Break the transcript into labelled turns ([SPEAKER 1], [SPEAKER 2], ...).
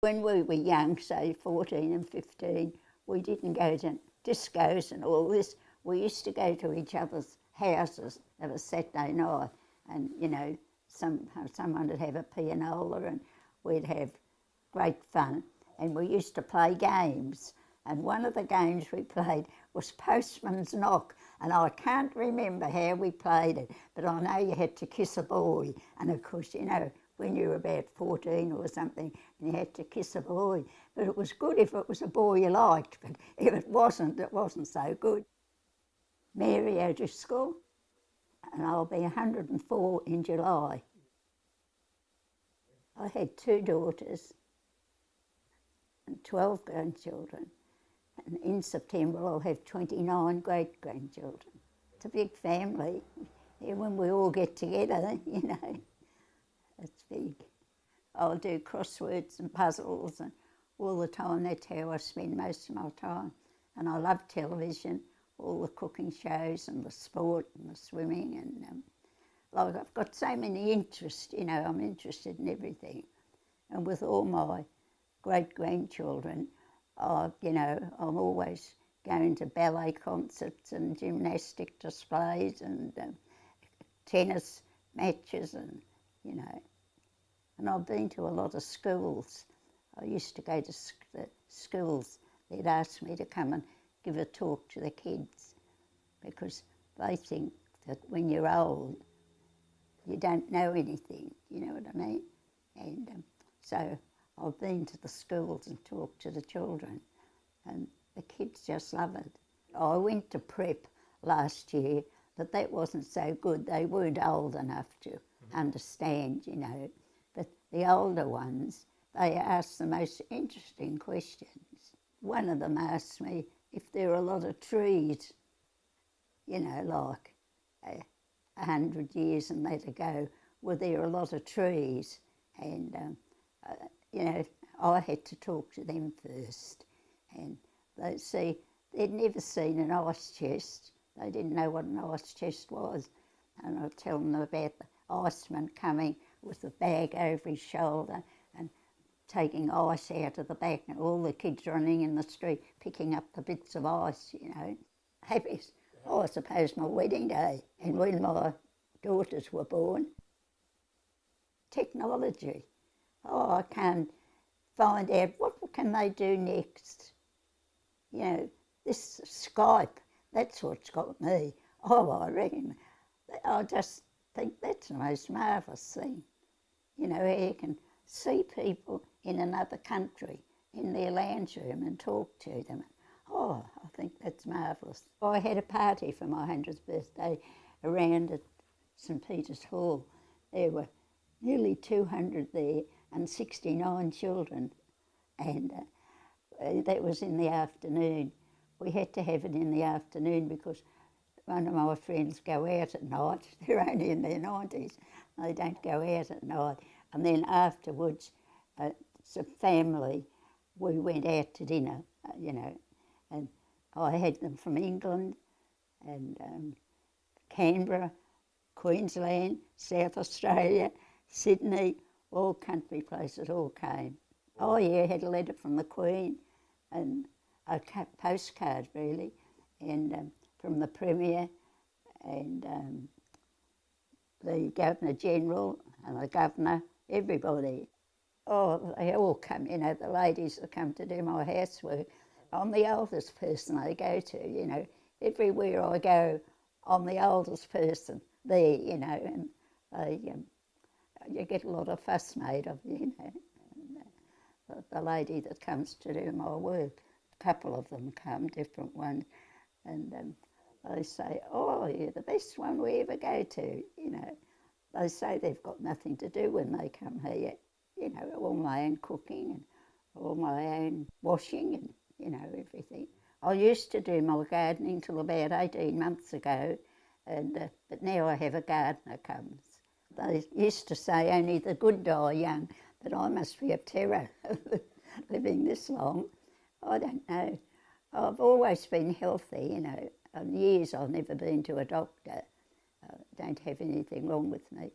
[SPEAKER 1] When we were young, say 14 and 15, we didn't go to discos and all this. We used to go to each other's houses of a Saturday night, and you know, someone would have a pianola and we'd have great fun. And we used to play games, and one of the games we played was Postman's Knock, and I can't remember how we played it, but I know you had to kiss a boy, and of course, you know, when you were about 14 or something, and you had to kiss a boy. But it was good if it was a boy you liked, but if it wasn't so good. Mary O'Driscoll, and I'll be 104 in July. I had 2 daughters and 12 grandchildren, and in September I'll have 29 great-grandchildren. It's a big family. Yeah, when we all get together, you know, it's big. I'll do crosswords and puzzles and all the time. That's how I spend most of my time. And I love television, all the cooking shows and the sport and the swimming, and like I've got so many interests, you know, I'm interested in everything. And with all my great-grandchildren, you know, I'm always going to ballet concerts and gymnastic displays and tennis matches, and, you know. And I've been to a lot of schools. I used to go to the schools. They'd ask me to come and give a talk to the kids because they think that when you're old, you don't know anything, you know what I mean? And so I've been to the schools and talked to the children, and the kids just love it. I went to prep last year, but that wasn't so good. They weren't old enough to understand, you know. But the older ones, they asked the most interesting questions. One of them asked me if there are a lot of trees, you know, like 100 years and that ago, were there a lot of trees? And, you know, I had to talk to them first. And they'd see, they'd never seen an ice chest. They didn't know what an ice chest was. And I'd tell them about the iceman coming with a bag over his shoulder and taking ice out of the back, and all the kids running in the street picking up the bits of ice, you know. Happy, I suppose my wedding day, and when my daughters were born. Technology. Oh, I can't find out what can they do next. You know, this Skype, that's what's got me. Oh, I reckon, I just think that's the most marvellous thing. You know, how you can see people in another country in their lounge room and talk to them. Oh, I think that's marvellous. I had a party for my 100th birthday around at St Peter's Hall. There were nearly 200 there and 69 children, and that was in the afternoon. We had to have it in the afternoon because one of my friends go out at night. They're only in their 90s. They don't go out at night. And then afterwards, as a family, we went out to dinner, you know, and I had them from England and Canberra, Queensland, South Australia, Sydney, all country places all came. Oh yeah, I had a letter from the Queen and a postcard really, and from the Premier and the Governor-General and the Governor, everybody. Oh, they all come, you know, the ladies that come to do my housework. I'm the oldest person they go to, you know. Everywhere I go, I'm the oldest person there, you know, and they, you get a lot of fuss made of you, you know. And, the lady that comes to do my work, a couple of them come, different ones, and they say, oh, you're the best one we ever go to, you know. They say they've got nothing to do when they come here, you know, all my own cooking and all my own washing and, you know, everything. I used to do my gardening till about 18 months ago, and but now I have a gardener comes. They used to say only the good die young, but I must be a terror living this long. I don't know. I've always been healthy, you know. In years I've never been to a doctor. Don't have anything wrong with me.